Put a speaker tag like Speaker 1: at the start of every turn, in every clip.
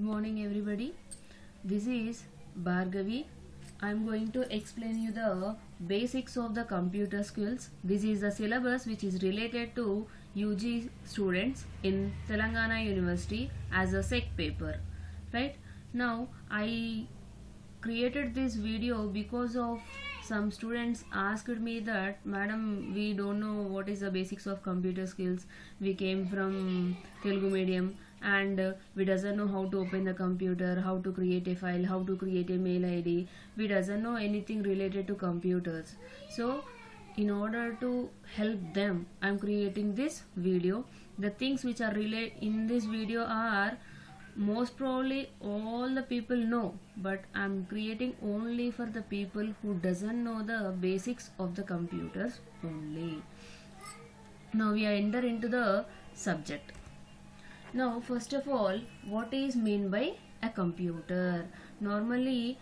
Speaker 1: morning everybody. This is Bhargavi. I am going to explain you the basics of the computer skills. This is the syllabus which is related to UG students in Telangana University as a SEC paper. Right? Now I created this video because of some students asked me that, madam, we don't know what is the basics of computer skills. We came from Telugu medium and we doesn't know how to open the computer, how to create a file, how to create a mail ID. We doesn't know anything related to computers. So in order to help them, I'm creating this video. The things which are related in this video are most probably all the people know, but I'm creating only for the people who doesn't know the basics of the computers only. Now we are enter into the subject. Now first of all, what is mean by a computer? Normally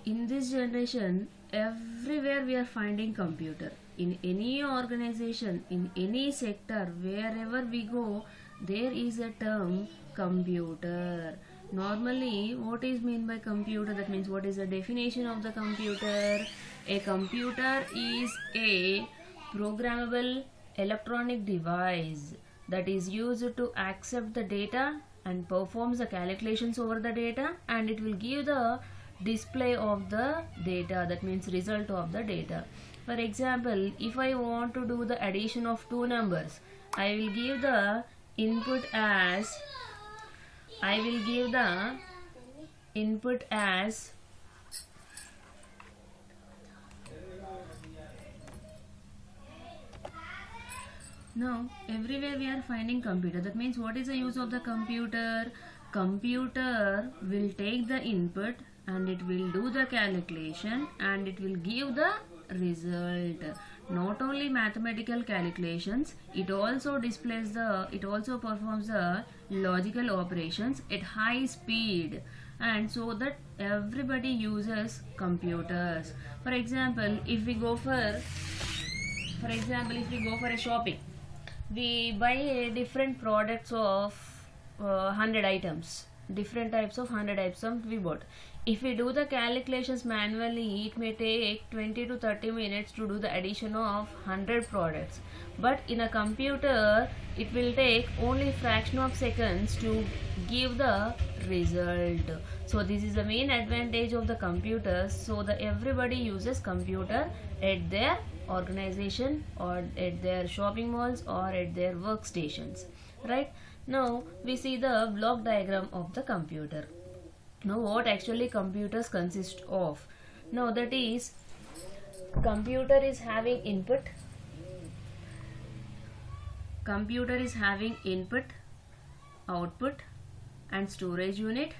Speaker 1: in this generation, everywhere we are finding computer. In any organization, in any sector, wherever we go, there is a term computer. Normally, what is mean by computer? That means what is the definition of the computer? A computer is a programmable electronic device that is used to accept the data and performs the calculations over the data, and it will give the display of the data, that means result of the data. For example, if I want to do the addition of two numbers, I will give the input as now everywhere we are finding computer. That means what is the use of the computer? Computer will take the input and it will do the calculation and it will give the result. Not only mathematical calculations, it also performs the logical operations at high speed, and so that everybody uses computers. For example, if we go for a shopping, we buy different products of 100 items, different types of 100 items we bought. If we do the calculations manually, it may take 20 to 30 minutes to do the addition of 100 products. But in a computer, it will take only fraction of seconds to give the result. So this is the main advantage of the computers. So that everybody uses computer at their organization or at their shopping malls or at their workstations. Right? Now we see the block diagram of the computer. Now what actually computers consist of? Now that is, computer is having input, output and storage unit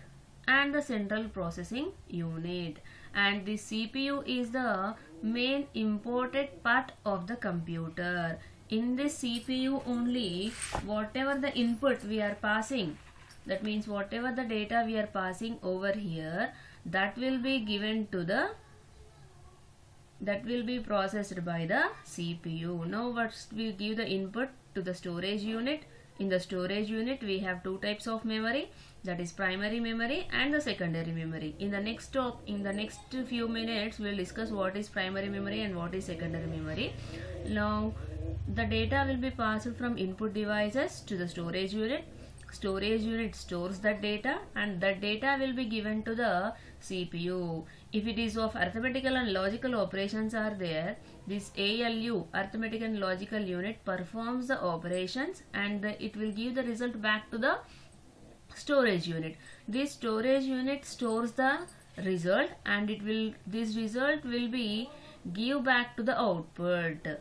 Speaker 1: and the central processing unit, and the CPU is the main important part of the computer. In this CPU only, whatever the input we are passing, that means whatever the data we are passing over here, that will be processed by the CPU. Now first we give the input to the storage unit. In the storage unit we have two types of memory, that is primary memory and the secondary memory. In the next few minutes we will discuss what is primary memory and what is secondary memory. Now the data will be passed from input devices to the storage unit. Storage unit stores that data and that data will be given to the CPU. If it is of arithmetical and logical operations are there, this ALU, arithmetic and logical unit, performs the operations and it will give the result back to the storage unit. This storage unit stores the result and this result will be give back to the output,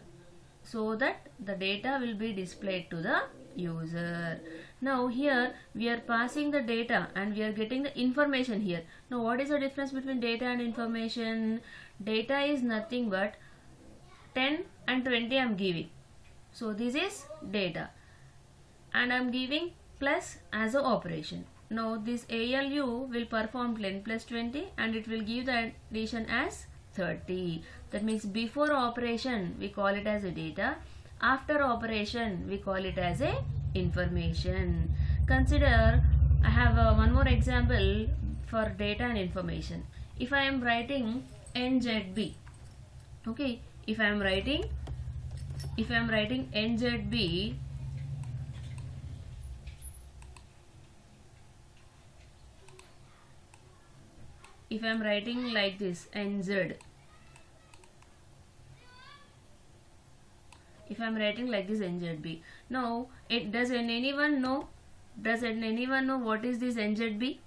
Speaker 1: so that the data will be displayed to the user. Now here we are passing the data and we are getting the information here. Now what is the difference between data and information? Data is nothing but 10 and 20 I am giving. So this is data and I am giving plus as an operation. Now this ALU will perform 10 plus 20 and it will give the addition as 30. That means before operation we call it as a data, after operation we call it as a information. Consider I have one more example for data and information. If I am writing NZB, okay, if I am writing NZB, if I am writing like this NZ, if I am writing like this NZB, now does anyone know what is this NZB?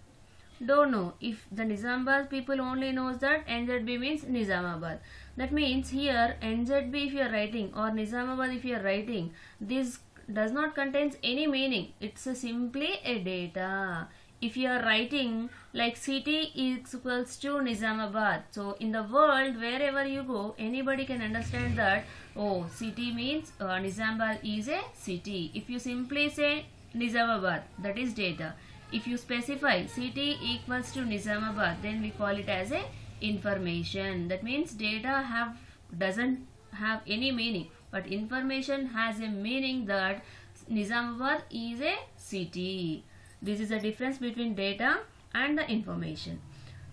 Speaker 1: Don't know. If the Nizamabad people only knows that NZB means Nizamabad. That means here NZB if you are writing or Nizamabad if you are writing, this does not contains any meaning. It's simply a data. If you are writing like city is equals to Nizamabad, so in the world wherever you go, anybody can understand that, oh, city means Nizamabad is a city. If you simply say Nizamabad, that is data. If you specify city equals to Nizamabad, then we call it as a information. That means data doesn't have any meaning, but information has a meaning that Nizamabad is a city. This is the difference between data and the information.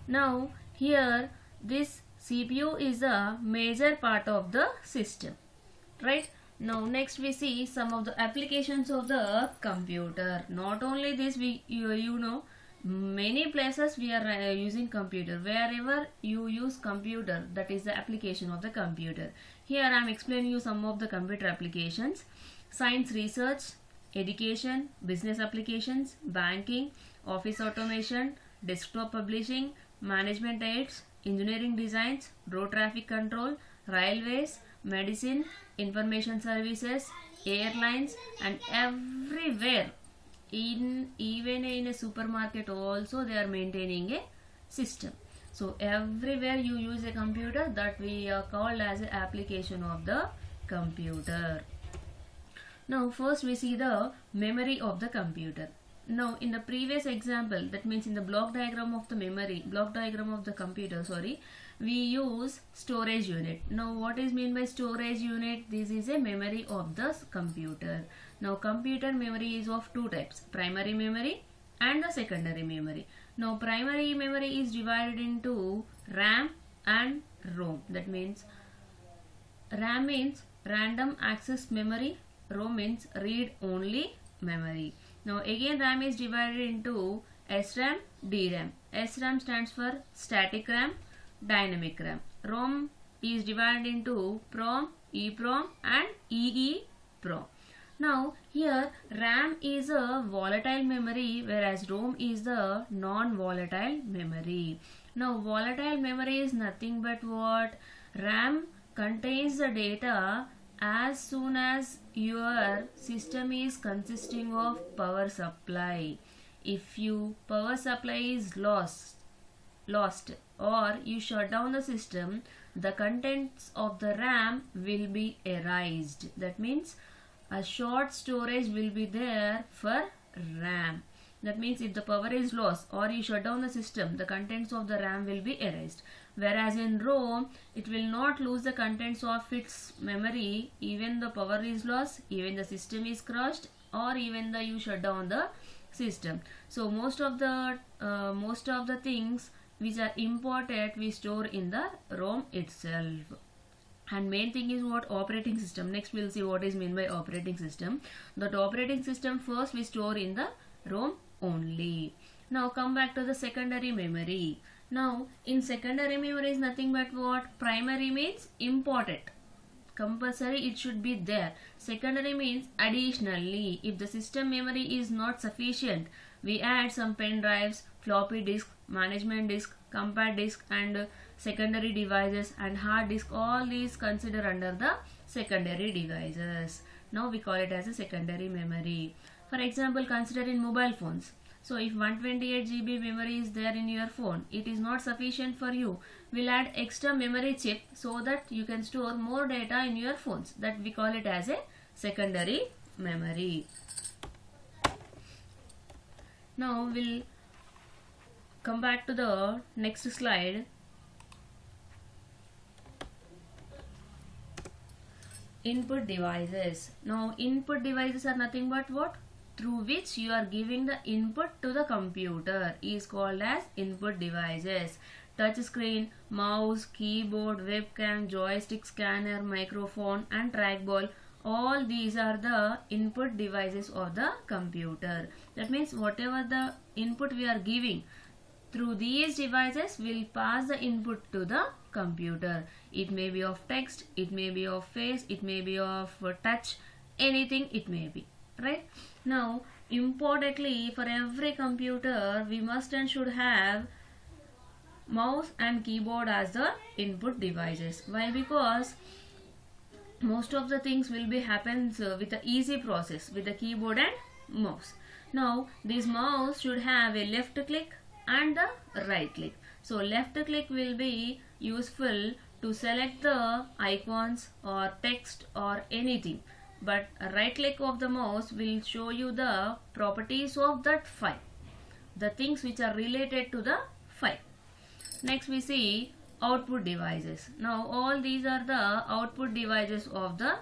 Speaker 1: Now here this CPU is a major part of the system, right? Now next we see some of the applications of the computer. Not only this, you know many places we are using computer. Wherever you use computer, that is the application of the computer. Here I am explaining you some of the computer applications: science research, education, business applications, banking, office automation, desktop publishing, management aids, engineering designs, road traffic control, railways, medicine, information services, airlines, and everywhere, even in a supermarket also they are maintaining a system. So everywhere you use a computer, that we are called as an application of the computer. Now first we see the memory of the computer. Now in the previous example, that means in the block diagram of the computer, we use storage unit. Now what is mean by storage unit? This is a memory of the computer. Now computer memory is of two types: primary memory and the secondary memory. Now primary memory is divided into RAM and ROM. That means RAM means random access memory, ROM means read only memory. Now again RAM is divided into SRAM, DRAM. SRAM stands for static RAM, dynamic RAM. ROM is divided into PROM, EPROM and EEPROM. Now here RAM is a volatile memory, whereas ROM is the non-volatile memory. Now volatile memory is nothing but what? RAM contains the data as soon as your system is consisting of power supply. If your power supply is lost or you shut down the system, the contents of the RAM will be erased. That means a short storage will be there for RAM. That means if the power is lost or you shut down the system, the contents of the RAM will be erased. Whereas in ROM, it will not lose the contents of its memory even the power is lost, even the system is crashed, or even the you shut down the system. So most of the things which are important we store in the ROM itself. And main thing is what? Operating system. Next we'll see what is meant by operating system. That operating system first we store in the ROM only. Now come back to the secondary memory. Now in secondary memory is nothing but what? Primary means important, compulsory, it should be there. Secondary means additionally. If the system memory is not sufficient, we add some pen drives, floppy disk, management disk, compact disk and secondary devices and hard disk. All these consider under the secondary devices. Now we call it as a secondary memory. For example, consider in mobile phones. So if 128 GB memory is there in your phone, it is not sufficient for you. We'll add extra memory chip so that you can store more data in your phones. That we call it as a secondary memory. Now we'll come back to the next slide. Input devices. Now input devices are nothing but what? through which you are giving the input to the computer is called as input devices. Touch screen, mouse, keyboard, webcam, joystick, scanner, microphone and trackball, all these are the input devices of the computer. That means whatever the input we are giving, through these devices will pass the input to the computer. It may be of text, it may be of face, it may be of touch, anything it may be, right? Now importantly, for every computer we must and should have mouse and keyboard as the input devices. Why? Because most of the things will be happens with the easy process with the keyboard and mouse. Now this mouse should have a left click and the right click. So left click will be useful to select the icons or text or anything, but right click of the mouse will show you the properties of that file, the things which are related to the file. Next we see output devices. Now all these are the output devices of the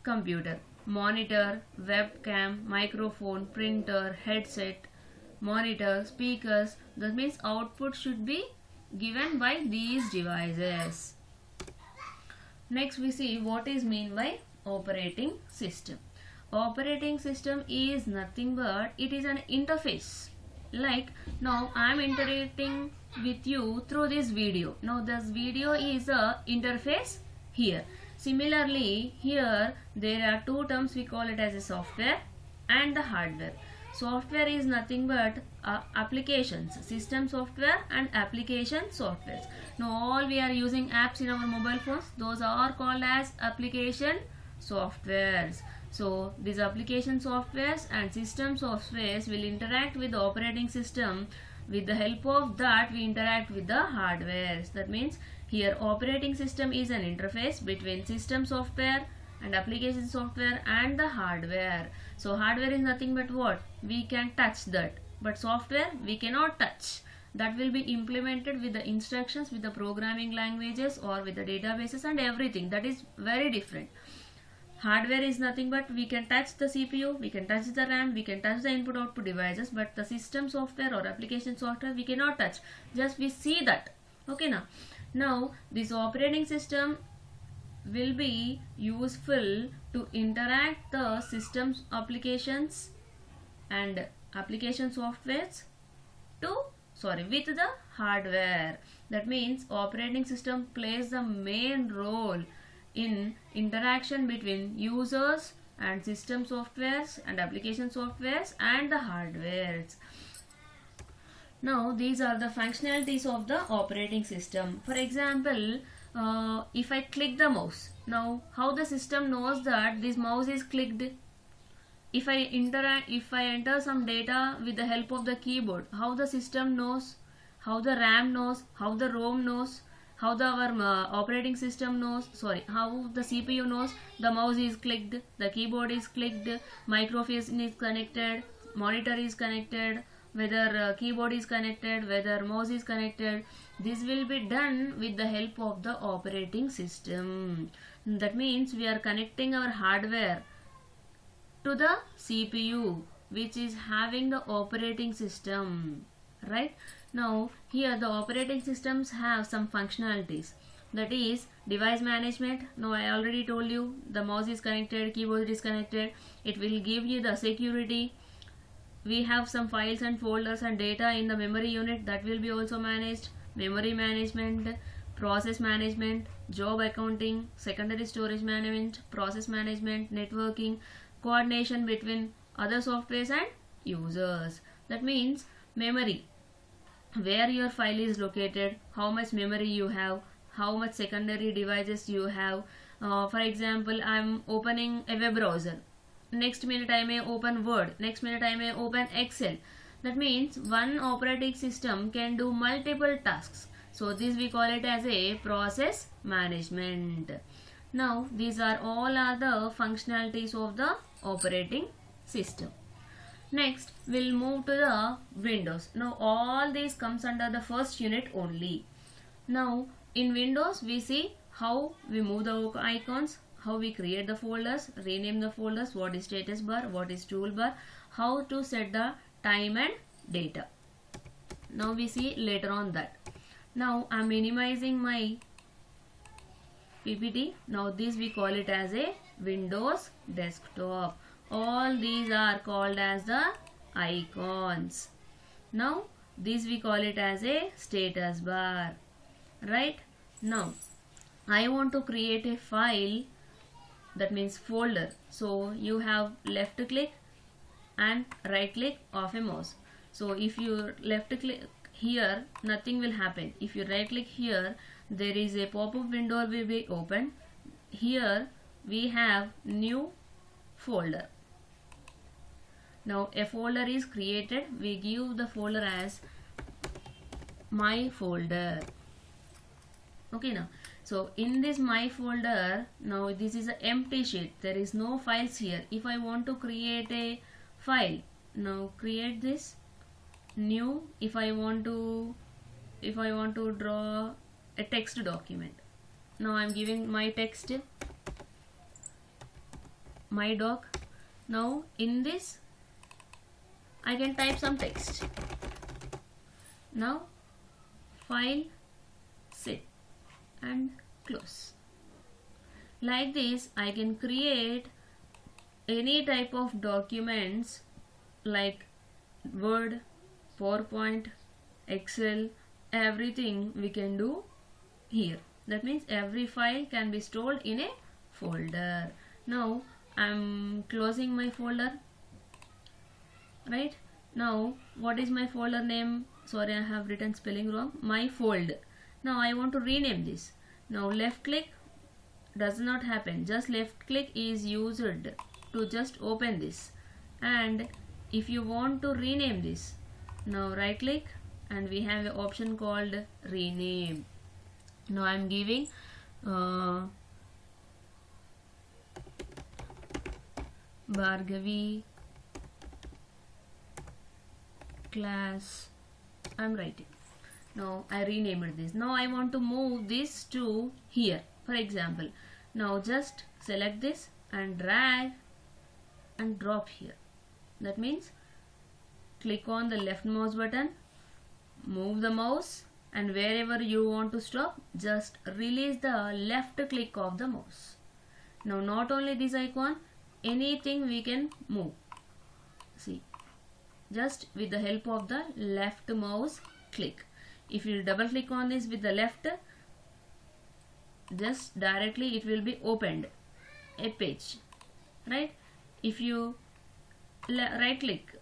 Speaker 1: computer: monitor, webcam, microphone, printer, headset, monitor, speakers. That means output should be given by these devices. Next we see what is meant by operating system. Operating system is nothing but it is an interface. Like now I am interacting with you through this video. Now this video is a interface here. Similarly here there are two terms, we call it as a software and the hardware. Software is nothing but applications, system software and application softwares. Now all we are using apps in our mobile phones, those are called as application softwares. So these application softwares and system softwares will interact with the operating system. With the help of that we interact with the hardwares. That means here operating system is an interface between system software and application software and the hardware. So hardware is nothing but what? We can touch that, but software we cannot touch. That will be implemented with the instructions, with the programming languages or with the databases and everything. That is very different. Hardware is nothing but we can touch the CPU, we can touch the RAM, we can touch the input output devices, but the system software or application software we cannot touch. Just we see that. Okay now this operating system will be useful to interact the systems applications and application softwares with the hardware. That means operating system plays the main role in interaction between users and system softwares and application softwares and the hardwares. Now these are the functionalities of the operating system. For example, if I click the mouse, now how the system knows that this mouse is clicked? If I enter some data with the help of the keyboard, how the system knows, how the RAM knows, how the ROM knows, how our operating system knows, how the CPU knows the mouse is clicked, the keyboard is clicked, microphone is connected, monitor is connected, whether keyboard is connected, whether mouse is connected. This will be done with the help of the operating system. That means we are connecting our hardware to the CPU, which is having the operating system, right? Now here the operating systems have some functionalities, that is device management. Now I already told you the mouse is connected, keyboard is connected, it will give you the security. We have some files and folders and data in the memory unit, that will be also managed. Memory management, process management, job accounting, secondary storage management, process management, networking, coordination between other softwares and users. That means memory, where your file is located, how much memory you have, how much secondary devices you have. For example, I am opening a web browser, next minute I may open Word, next minute I may open Excel. That means one operating system can do multiple tasks. So this we call it as a process management. Now these are all the functionalities of the operating system. Next we'll move to the Windows. Now all these comes under the first unit only. Now in Windows we see how we move the icons, how we create the folders, rename the folders, what is status bar, what is toolbar, how to set the time and data. Now we see later on that. Now I'm minimizing my PPT. Now this we call it as a Windows desktop. All these are called as the icons. Now this we call it as a status bar. Right? Now I want to create a file, that means folder. So you have left click and right click of a mouse. So if you left click here, nothing will happen. If you right click here, there is a pop-up window will be open. Here we have new folder. Now a folder is created. We give the folder as my folder. Okay, now so in this my folder, now this is an empty sheet, there is no files here. If I want to create a file, now create this new. If I want to draw a text document, now I'm giving my text, my doc. Now in this I can type some text. Now file, save and close. Like this I can create any type of documents like Word, PowerPoint, Excel, everything we can do here. That means every file can be stored in a folder. Now I'm closing my folder. Right? Now what is my folder name? Sorry, I have written spelling wrong. My folder. Now I want to rename this. Now left click does not happen. Just left click is used to just open this. And if you want to rename this, now right click and we have an option called rename. Now I am giving Bhargavi class. I am writing. Now I renamed this. Now I want to move this to here, for example. Now just select this and drag and drop here. That means click on the left mouse button, move the mouse, and wherever you want to stop, just release the left click of the mouse. Now not only this icon, anything we can move. See, just with the help of the left mouse click. If you double click on this with the left, just directly it will be opened a page. Right? If you right click,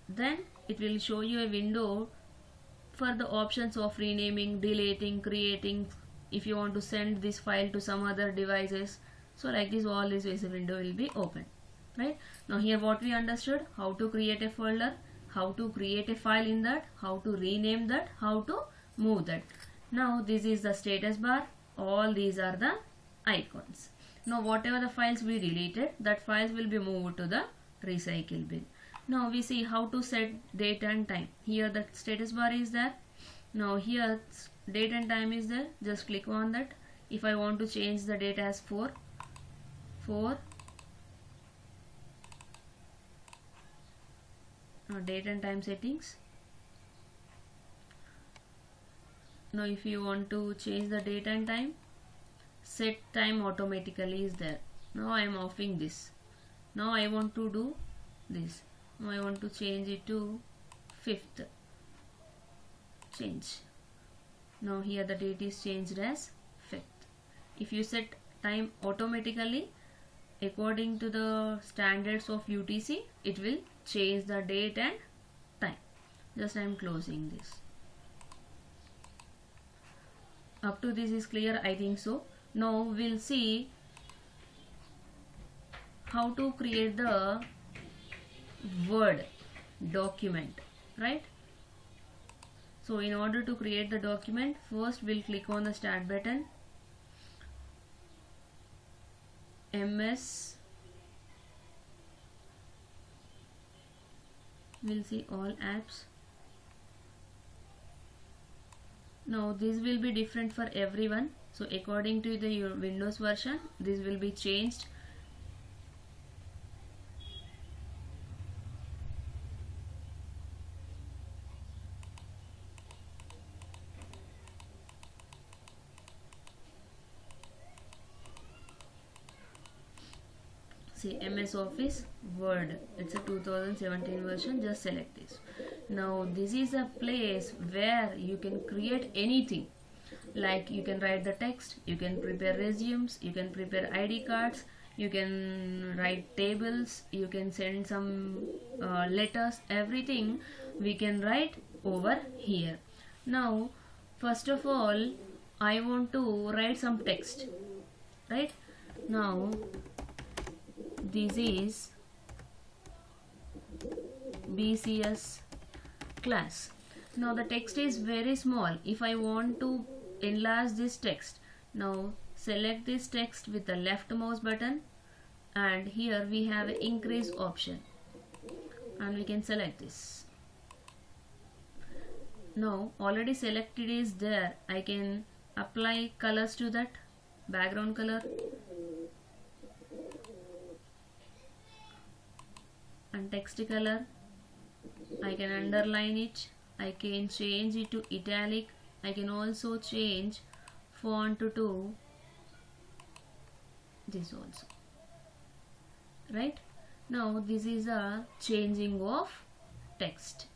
Speaker 1: then it will show you a window for the options of renaming, deleting, creating, if you want to send this file to some other devices. So like this, all these ways a window will be open. Right? Now here what we understood, how to create a folder, how to create a file in that, how to rename that, how to move that. Now this is the status bar. All these are the icons. Now whatever the files we deleted, that files will be moved to the recycle bin. Now we see how to set date and time. Here the status bar is there. Now here date and time is there. Just click on that. If I want to change the date as 4, now date and time settings. Now if you want to change the date and time, set time automatically is there. Now I am offing this. Now I want to do this. Now I want to change it to 5th. Change. Now here the date is changed as 5th. If you set time automatically according to the standards of UTC, it will change the date and time. Just I am closing this. Up to this is clear, I think so. Now we'll see how to create the Word document, right? So in order to create the document, first we'll click on the start button, MS, we'll see all apps, Now this will be different for everyone, so according to the your Windows version this will be changed. See, MS Office Word, it's a 2017 version, just select this. Now this is a place where you can create anything, like you can write the text, you can prepare resumes, you can prepare ID cards, you can write tables, you can send some letters, everything we can write over here. Now first of all I want to write some text, right? Now this is BCS class. Now the text is very small. If I want to enlarge this text, now select this text with the left mouse button, and here we have an increase option and we can select this. Now already selected is there. I can apply colors to that, background color and text color. I can underline it, I can change it to italic, I can also change font to this also, right? Now this is a changing of text.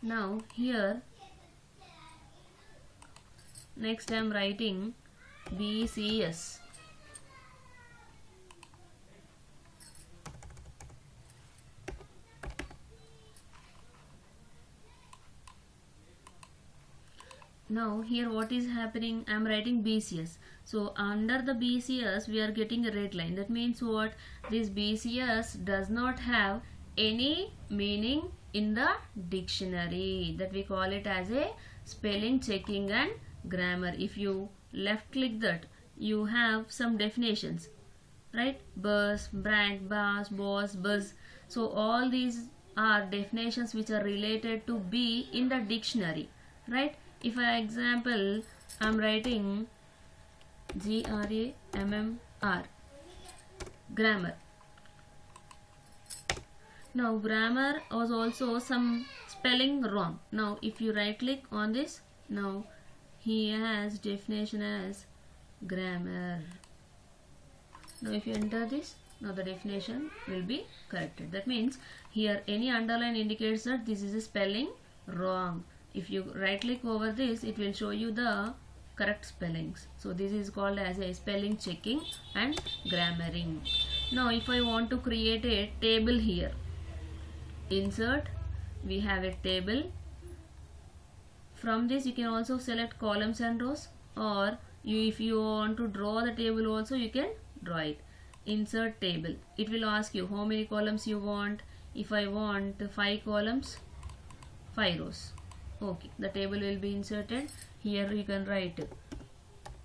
Speaker 1: Now here next I am writing BCS. Now here what is happening, I am writing BCS. So under the BCS we are getting a red line. That means what? This BCS does not have any meaning in the dictionary. That we call it as a spelling checking and grammar. If you left click that, you have some definitions, right? Bus, brand, bus, boss, buzz. So all these are definitions which are related to be in the dictionary, right? If for example I am writing GRAMMR, grammar. Now grammar was also some spelling wrong. Now if you right click on this, now he has definition as grammar. Now if you enter this, now the definition will be corrected. That means here any underline indicates that this is a spelling wrong. If you right click over this, it will show you the correct spellings. So this is called as a spelling checking and grammaring. Now if I want to create a table here, insert, we have a table. From this you can also select columns and rows, or if you want to draw the table also you can draw it. Insert table. It will ask you how many columns you want. If I want 5 columns, 5 rows. Okay, the table will be inserted. Here you can write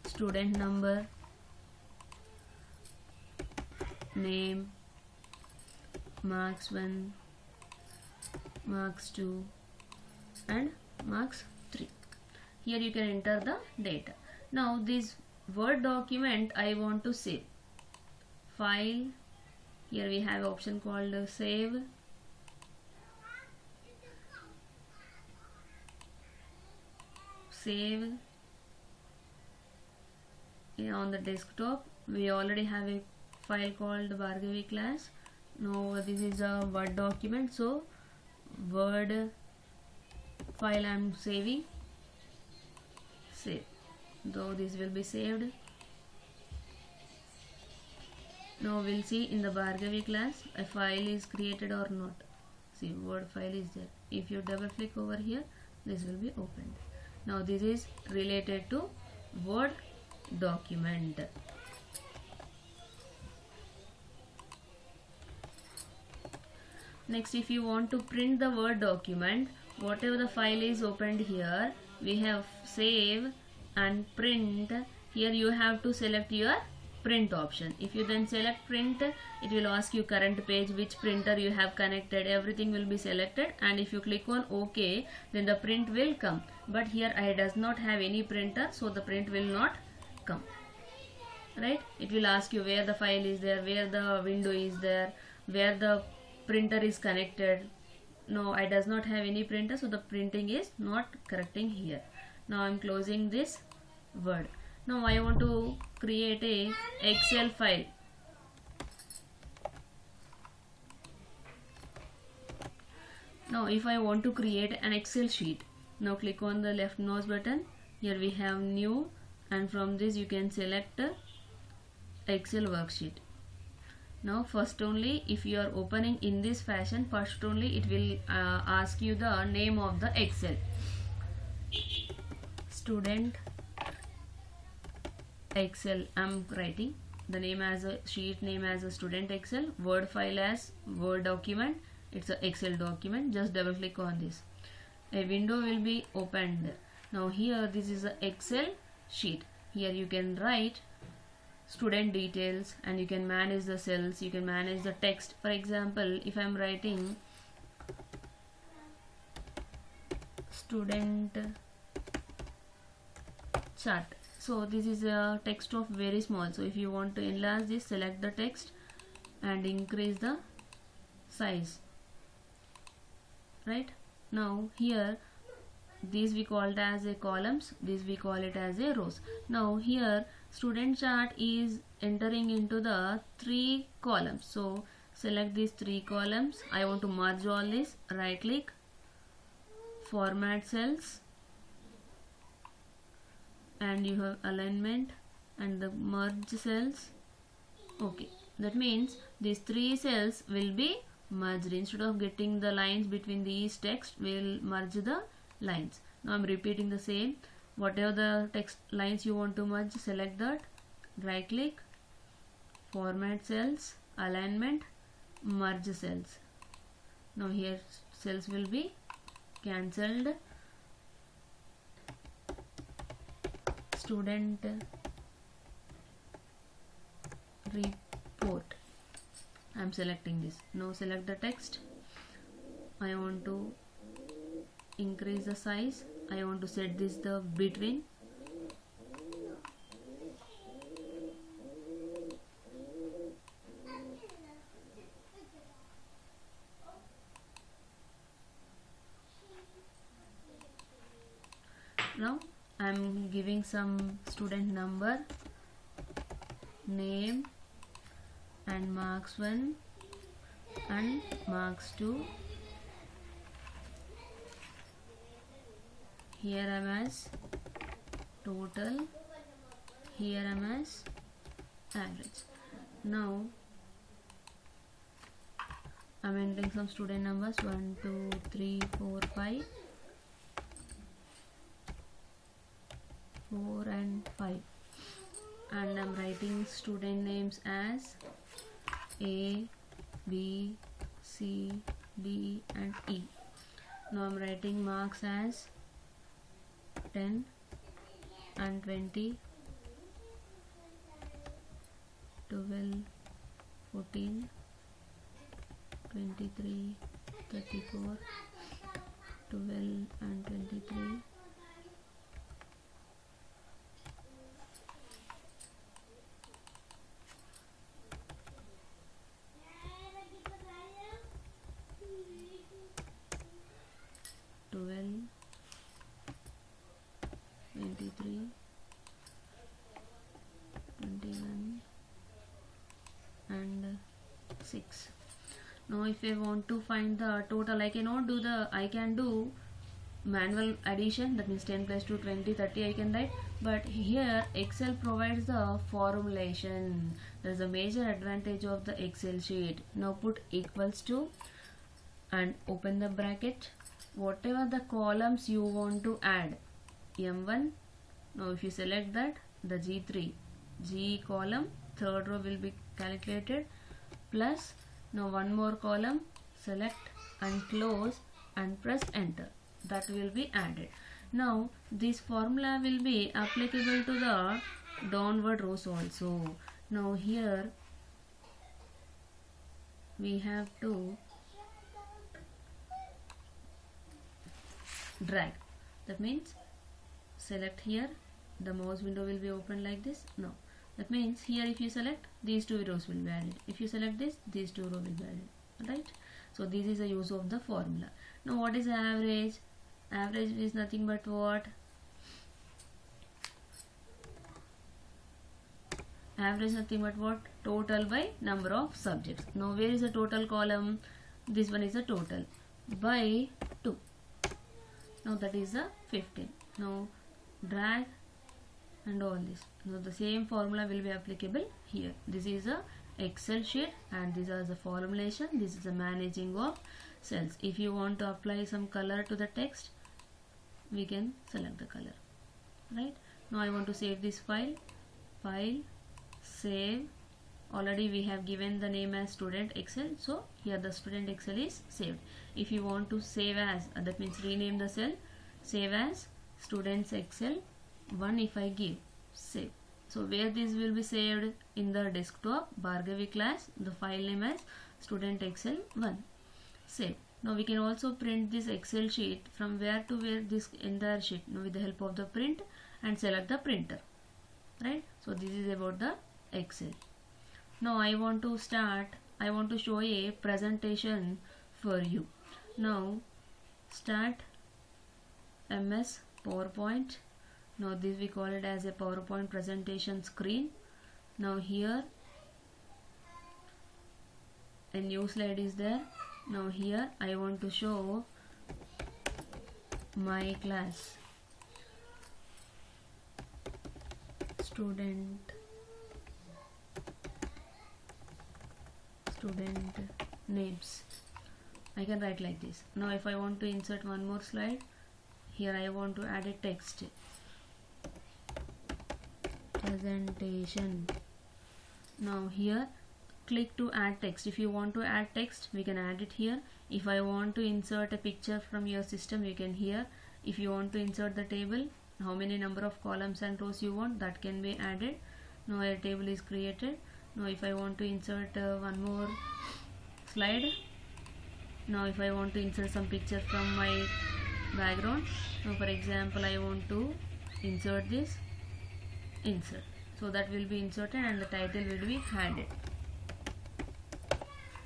Speaker 1: student number, name, marks 1, marks 2 and marks 3. Here you can enter the data. Now this Word document I want to save. File, here we have option called save. Save. Here on the desktop we already have a file called Bhargavi class. Now this is a Word document, so Word file I am saving. Save. Though this will be saved. Now we'll see in the Bhargavi class a file is created or not. See, Word file is there. If you double click over here, this will be opened. Now this is related to Word document. Next, if you want to print the Word document, whatever the file is opened here, we have save and print. Here you have to select your print option. If you then select print, it will ask you current page, which printer you have connected, everything will be selected, and if you click on OK, then the print will come. But here I does not have any printer, so the print will not come. Right? It will ask you where the file is there, where the window is there, where the printer is connected. No, I does not have any printer, so the printing is not correcting here. Now I am closing this Word. Now I want to create a Excel file. Now if I want to create an Excel sheet, now click on the left mouse button. Here we have new, and from this you can select Excel worksheet. Now first only, if you are opening in this fashion, first only it will ask you the name of the Excel. Student Excel. I'm writing the name as a sheet name as a student Excel, Word file as Word document. It's a Excel document. Just double click on this. A window will be opened. Now here this is a Excel sheet. Here you can write student details, and you can manage the cells, you can manage the text. For example, if I'm writing student chart, so this is a text of very small, so if you want to enlarge this, select the text and increase the size. Right? Now here these we called as a columns, this we call it as a rows. Now here student chart is entering into the 3 columns, so select these 3 columns. I want to merge all this. Right click, format cells, and you have alignment and the merge cells. Okay, that means these 3 cells will be merged. Instead of getting the lines between these text, we'll merge the lines. Now I'm repeating the same. Whatever the text lines you want to merge, select that. Right click, format cells, alignment, merge cells. Now here cells will be cancelled. Student report. I'm selecting this. Now select the text. I want to increase the size. I want to set this the between. Now I'm giving some student number, name, and marks 1 and marks 2. Here I'm as total, here I'm as average. Now I'm entering some student numbers 1, 2, 3, 4, 5, 4 and 5, and I'm writing student names as A, B, C, D and E. Now I'm writing marks as 10 and 20, 12, 14, 23, 34, 12 and 23, 23, 21 and 6. Now if I want to find the total, I can do manual addition, that means 10 plus 2, 20, 30 I can write, but here Excel provides the formulation. There is a major advantage of the Excel sheet. Now put equals to and open the bracket, whatever the columns you want to add, M1. Now if you select that, the G3, G column, third row will be calculated, plus now one more column, select and close and press enter. That will be added. Now this formula will be applicable to the downward rows also. Now here we have to drag. That means select here, the mouse window will be open like this. No, that means here if you select, these two rows will be added. If you select this, these two rows will be added. Right? So this is the use of the formula. Now what is average? Average is nothing but what? Average nothing but what? Total by number of subjects. Now where is the total column? This one is the total by 2. Now that is the 15. Now drag and all this. Now the same formula will be applicable here. This is a Excel sheet and these are the formulation. This is the managing of cells. If you want to apply some color to the text, we can select the color. Right? Now I want to save this file. File, save. Already we have given the name as student Excel, so here the student Excel is saved. If you want to save as, that means rename the cell, save as students Excel 1. If I give save, so where this will be saved? In the desktop Bhargavi class, the file name as student Excel 1. Save. Now we can also print this Excel sheet from where to where, this entire sheet. Now with the help of the print and select the printer. Right? So this is about the Excel. Now I want to show a presentation for you. Now start MS PowerPoint. Now this we call it as a PowerPoint presentation screen. Now here a new slide is there. Now here I want to show my class, student names. I can write like this. Now if I want to insert one more slide, here I want to add a text, presentation. Now here click to add text. If you want to add text, we can add it here. If I want to insert a picture from your system, you can here. If you want to insert the table, how many number of columns and rows you want, that can be added. Now a table is created. Now if I want to insert one more slide, now if I want to insert some picture from my background, now for example I want to insert this, insert, so that will be inserted and the title will be added.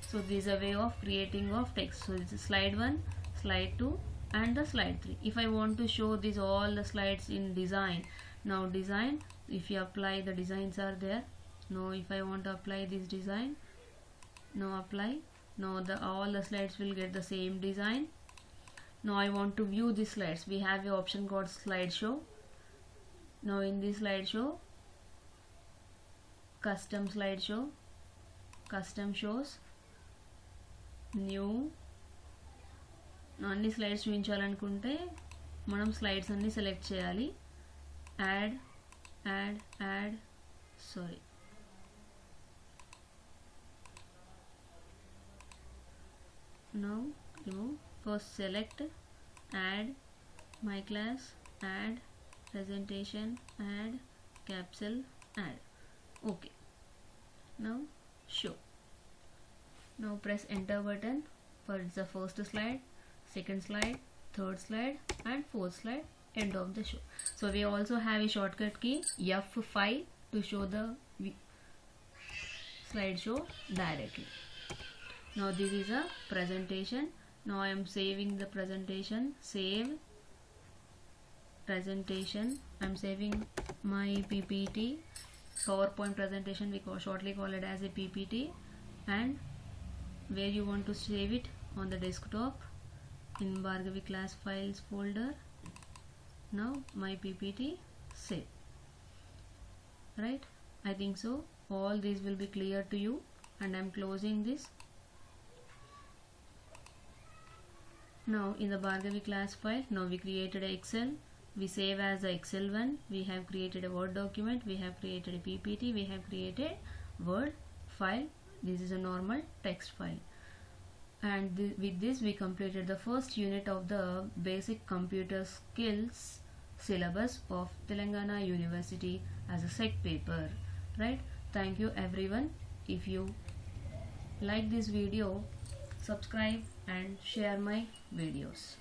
Speaker 1: So this is a way of creating of text. So this is slide 1, slide 2 and the slide 3. If I want to show this all the slides in design, now design, if you apply, the designs are there. Now if I want to apply this design, now apply. Now all the slides will get the same design. Now I want to view the slides. We have an option called slideshow. Now in this slideshow, custom slideshow, custom shows, new. అన్ని slides చూపించాలనుకుంటే మనం slides అన్ని select చేయాలి. Add sorry, now remove. First select, add my class, add presentation, add capsule, add. Okay, now show. Now press enter button for the first slide, second slide, third slide and fourth slide. End of the show. So we also have a shortcut key F5 to show the slideshow directly. Now this is a presentation. Now I am saving the presentation. Save presentation. I am saving my PPT, PowerPoint presentation. We shortly call it as a PPT. And where you want to save it, on the desktop in Bhargavi class files folder. Now my PPT, save. Right? I think so. All these will be clear to you, and I am closing this. Now in the Bhargavi class file, now we created a Excel. We save as the Excel one. We have created a Word document. We have created a PPT. We have created Word file. This is a normal text file. And with this we completed the first unit of the basic computer skills syllabus of Telangana University as a SEC paper. Right? Thank you everyone. If you like this video, subscribe and share my videos.